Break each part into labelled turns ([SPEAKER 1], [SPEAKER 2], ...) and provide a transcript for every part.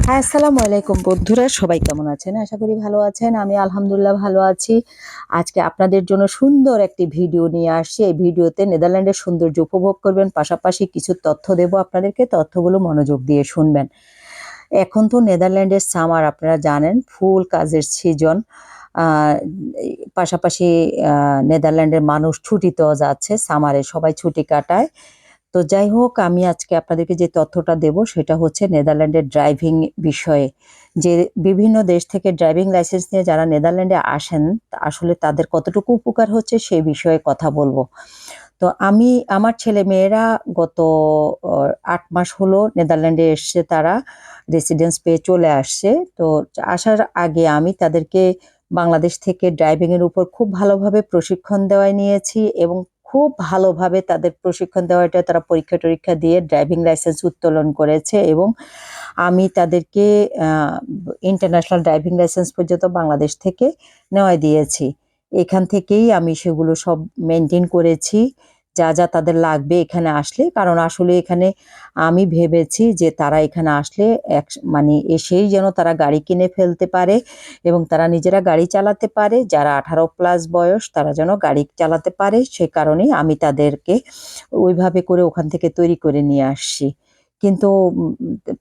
[SPEAKER 1] হ্যাঁ, আসসালামু আলাইকুম বন্ধুরা, সবাই কেমন আছেন? আশা করি ভালো আছেন। আমি আলহামদুলিল্লাহ ভালো আছি। আজকে আপনাদের জন্য সুন্দর একটি ভিডিও নিয়ে আসছি। এই ভিডিওতে নেদারল্যান্ডের সৌন্দর্য উপভোগ করবেন, পাশাপাশি কিছু তথ্য দেব আপনাদেরকে। তথ্যগুলো মনোযোগ দিয়ে শুনবেন। এখন তো নেদারল্যান্ডের সামার, আপনারা জানেন, ফুল কাজের সিজন। পাশাপাশি নেদারল্যান্ডের মানুষ ছুটিতেও যাচ্ছে, সামারে সবাই ছুটি কাটায়। তো যাই হোক, আমি আজকে আপনাদেরকে যে তথ্যটা দেব সেটা হচ্ছে নেদারল্যান্ডের ড্রাইভিং বিষয়ে। যে বিভিন্ন দেশ থেকে ড্রাইভিং লাইসেন্স নিয়ে যারা নেদারল্যান্ডে আসেন, আসলে তাদের কতটুকু উপকার হচ্ছে সেই বিষয়ে কথা বলবো। তো আমার ছেলে মেয়েরা গত 8 মাস হলো নেদারল্যান্ডে এসছে, তারা রেসিডেন্স পেয়ে চলে আসছে। তো আসার আগে আমি তাদেরকে বাংলাদেশ থেকে ড্রাইভিং এর উপর খুব ভালোভাবে প্রশিক্ষণ দেওয়াই নিয়েছি, এবং খুব ভালোভাবে তাদের প্রশিক্ষণ দেওয়াটা তারা পরীক্ষা টরীক্ষা দিয়ে ড্রাইভিং লাইসেন্স উত্তোলন করেছে, এবং আমি তাদেরকে ইন্টারন্যাশনাল ড্রাইভিং লাইসেন্স পর্যন্ত বাংলাদেশ থেকে নেওয়াই দিয়েছি। এখান থেকেই আমি সেগুলো সব মেনটেন করেছি, যা যা তাদের লাগবে এখানে আসলে। কারণ আসলে এখানে আমি ভেবেছি যে তারা এখানে আসলে মানে এসেই যেন তারা গাড়ি কিনে ফেলতে পারে, এবং তারা নিজেরা গাড়ি চালাতে পারে। যারা 18+ বয়স তারা যেন গাড়ি চালাতে পারে, সে কারণেই আমি তাদেরকে ওইভাবে করে ওখান থেকে তৈরি করে নিয়ে আসছি। কিন্তু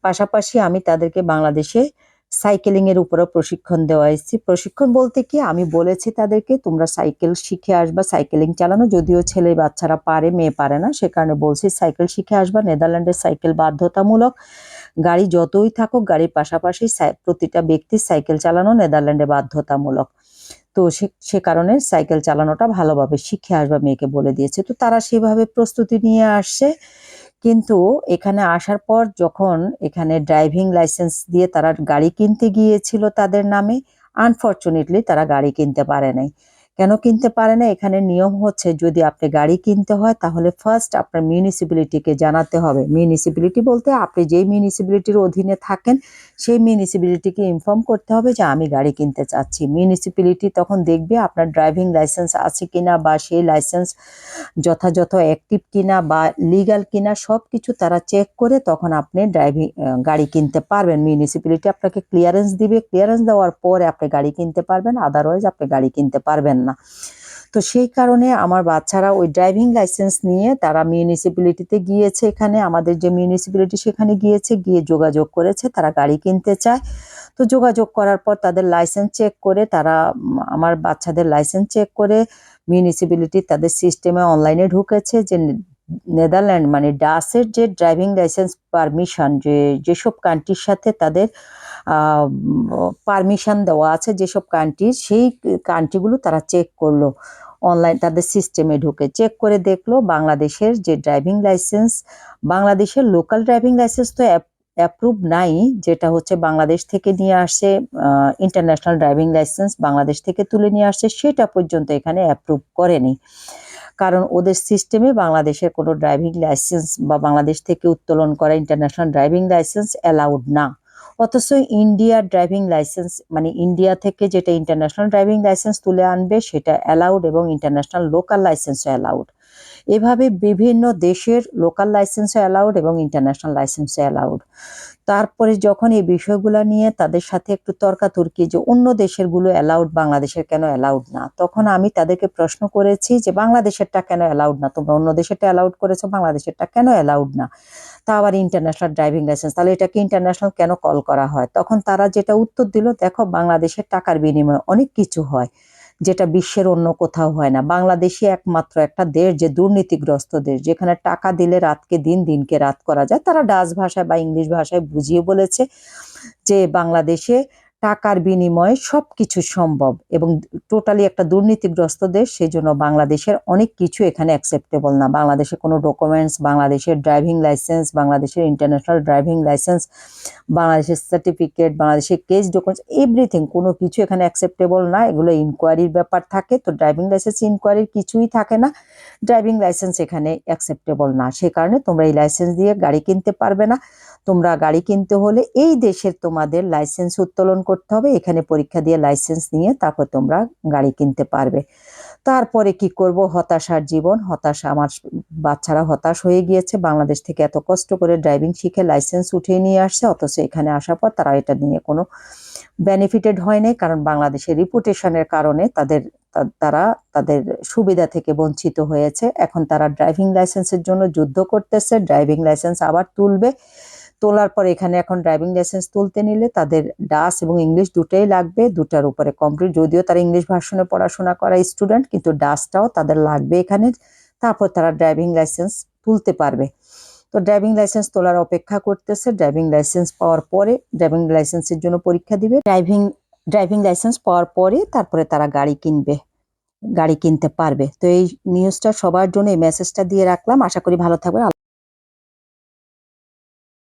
[SPEAKER 1] পাশাপাশি আমি তাদেরকে বাংলাদেশে সাইকেলিং এর উপরও প্রশিক্ষণ দেওয়াইছি। প্রশিক্ষণ বলতে কি, আমি বলেছি তাদেরকে তোমরা সাইকেল শিখে আসবা, সাইকেলিং চালানো। যদিও ছেলে বাচ্চারা পারে, মেয়ে পারে না, সে কারণে বলছি সাইকেল শিখে আসবা। নেদারল্যান্ডের সাইকেল বাধ্যতামূলক। গাড়ি যতই থাকুক, গাড়ির পাশাপাশি প্রতিটা ব্যক্তির সাইকেল চালানো নেদারল্যান্ডে বাধ্যতামূলক। তো সে কারণে সাইকেল চালানোটা ভালোভাবে শিখে আসবা মেয়েকে বলে দিয়েছে। তো তারা সেভাবে প্রস্তুতি নিয়ে আসছে। কিন্তু এখানে আসার পর যখন এখানে ড্রাইভিং লাইসেন্স দিয়ে তারা গাড়ি কিনতে গিয়েছিল তাদের নামে, আনফরচুনেটলি তারা গাড়ি কিনতে পারে নাই। কেন কিনতে পারে না? এখানে নিয়ম হচ্ছে, যদি আপনি গাড়ি কিনতে হয় তাহলে ফার্স্ট আপনার মিউনিসিপ্যালিটিকে জানাতে হবে। মিউনিসিপ্যালিটি বলতে আপনি যেই মিউনিসিপ্যালিটির অধীনে থাকেন সেই মিউনিসিপ্যালিটিকে ইনফর্ম করতে হবে যে আমি গাড়ি কিনতে চাচ্ছি। মিউনিসিপ্যালিটি তখন দেখবে আপনার ড্রাইভিং লাইসেন্স আছে কিনা, বা সেই লাইসেন্স যথাযথ অ্যাক্টিভ কিনা বা লিগাল কিনা, সবকিছু তারা চেক করে তখন আপনি গাড়ি কিনতে পারবেন। মিউনিসিপ্যালিটি আপনাকে ক্লিয়ারেন্স দিবে, ক্লিয়ারেন্স দেওয়ার পরে আপনি গাড়ি কিনতে পারবেন, আদারওয়াইজ আপনি গাড়ি কিনতে পারবেন না। তো সেই কারণে আমার বাচ্চারা ওই ড্রাইভিং লাইসেন্স নিয়ে তারা মিউনিসিপ্যালিটিতে গিয়েছে, এখানে আমাদের যে মিউনিসিপ্যালিটি সেখানে গিয়েছে, গিয়ে যোগাযোগ করেছে তারা গাড়ি কিনতে চায়। তো যোগাযোগ করার পর তাদের লাইসেন্স চেক করে তারা আমার বাচ্চাদের লাইসেন্স চেক করে মিউনিসিপ্যালিটি তাদের সিস্টেমে অনলাইনে ঢুকেছে যে নেদারল্যান্ড মানে ডাসের যে ড্রাইভিং লাইসেন্স পারমিশন, যেসব কান্ট্রির সাথে তাদের পারমিশন দেওয়া আছে, যেসব কান্ট্রি, সেই কান্ট্রিগুলো তারা চেক করলো। অনলাইন তাদের সিস্টেমে ঢুকে চেক করে দেখলো বাংলাদেশের যে ড্রাইভিং লাইসেন্স, বাংলাদেশের লোকাল ড্রাইভিং লাইসেন্স তো অ্যাপ্রুভ নাই, যেটা হচ্ছে বাংলাদেশ থেকে নিয়ে আসছে, ইন্টারন্যাশনাল ড্রাইভিং লাইসেন্স বাংলাদেশ থেকে তুলে নিয়ে আসছে, সেটা পর্যন্ত এখানে অ্যাপ্রুভ করেনি। কারণ ওদের সিস্টেমে বাংলাদেশের কোনো ড্রাইভিং লাইসেন্স বা বাংলাদেশ থেকে উত্তোলন করা ইন্টারন্যাশনাল ড্রাইভিং লাইসেন্স অ্যালাউড না। অথচ ইন্ডিয়ার ড্রাইভিং লাইসেন্স, মানে ইন্ডিয়া থেকে যেটা ইন্টারন্যাশনাল ড্রাইভিং লাইসেন্স তুলে আনবে সেটা অ্যালাউড, এবং ইন্টারন্যাশনাল লোকাল লাইসেন্সও অ্যালাউড। এভাবে বিভিন্ন দেশের লোকাল লাইসেন্সও অ্যালাউড এবং ইন্টারন্যাশনাল লাইসেন্সও অ্যালাউড। তারপরে যখন এই বিষয়গুলো নিয়ে তাদের সাথে একটু তর্কাতর্কি, যে অন্য দেশেরগুলো অ্যালাউড, বাংলাদেশের কেন অ্যালাউড না, তখন আমি তাদেরকে প্রশ্ন করেছি যে বাংলাদেশেরটা কেন অ্যালাউড না? তোমরা অন্য দেশেরটা অ্যালাউড করেছো, বাংলাদেশেরটা কেন অ্যালাউড না? তা আবার ইন্টারন্যাশনাল ড্রাইভিং লাইসেন্স, তাহলে এটাকে ইন্টারন্যাশনাল কেন কল করা হয়? তখন তারা যেটা উত্তর দিল, দেখো বাংলাদেশের টাকার বিনিময়ে অনেক কিছু হয় যেটা বিশ্বের অন্য কোথাও হয় না। বাংলাদেশই একমাত্র একটা দেশ যে দুর্নীতিগ্রস্ত দেশ, যেখানে টাকা দিলে রাতকে দিন, দিনকে রাত করা যায়। তারা ডাচ ভাষায় বা ইংলিশ ভাষায় বুঝিয়ে বলেছে যে বাংলাদেশে টাকার বিনিময়ে সবকিছু সম্ভব, এবং টোটালি একটা দুর্নীতিগ্রস্ত দেশ, সেই জন্য বাংলাদেশের অনেক কিছু এখানে অ্যাকসেপ্টেবল না। বাংলাদেশের কোনো ডকুমেন্টস, বাংলাদেশের ড্রাইভিং লাইসেন্স, বাংলাদেশের ইন্টারন্যাশনাল ড্রাইভিং লাইসেন্স, বাংলাদেশের সার্টিফিকেট, বাংলাদেশের কেস ডকুমেন্টস, এভরিথিং, কোনো কিছু এখানে অ্যাকসেপ্টেবল না। এগুলো ইনকোয়ারির ব্যাপার থাকে, তো ড্রাইভিং লাইসেন্স ইনকোয়ারির কিছুই থাকে না। ড্রাইভিং লাইসেন্স এখানে অ্যাকসেপ্টেবল না, সে কারণে তোমরা এই লাইসেন্স দিয়ে গাড়ি কিনতে পারবে না। তোমরা গাড়ি কিনতে হলে এই দেশের তোমাদের লাইসেন্স উত্তোলন করতে হবে, এখানে পরীক্ষা দিয়ে লাইসেন্স নিয়ে তারপর তোমরা গাড়ি কিনতে পারবে। তারপরে কি করব, হতাশার জীবন, হতাশা। আমার বাচ্চারা হতাশ হয়ে গিয়েছে, বাংলাদেশ থেকে এত কষ্ট করে ড্রাইভিং শিখে লাইসেন্স উঠিয়ে নিয়ে আসছে, অথচ এখানে আসার পর তারা এটা নিয়ে কোনো বেনিফিটেড হয়নি, কারণ বাংলাদেশের রিপুটেশনের কারণে তারা তাদের সুবিধা থেকে বঞ্চিত হয়েছে। এখন তারা ড্রাইভিং লাইসেন্সের জন্য যুদ্ধ করতেছে, ড্রাইভিং লাইসেন্স আবার তুলবে, তোলার পর এখানে এখন ড্রাইভিং লাইসেন্স তুলতে নিলে তাদের ডাচ এবং ইংলিশ দুটোই লাগবে, দুটার উপরে কমপ্লিট, যদিও তারা ইংলিশ ভার্সনে পড়াশোনা করা স্টুডেন্ট, কিন্তু ডাচটাও তাদের লাগবে এখানে, তারপর তারা ড্রাইভিং লাইসেন্স তুলতে পারবে। তো ড্রাইভিং লাইসেন্স তোলার অপেক্ষা করতেছে, ড্রাইভিং লাইসেন্স পাওয়ার পরে ড্রাইভিং লাইসেন্সের জন্য পরীক্ষা দিবে, ড্রাইভিং লাইসেন্স পাওয়ার পরে তারপরে তারা গাড়ি কিনতে পারবে। তো এই নিউজটা সবার জন্য, এই মেসেজটা দিয়ে রাখলাম, আশা করি ভালো থাকবে।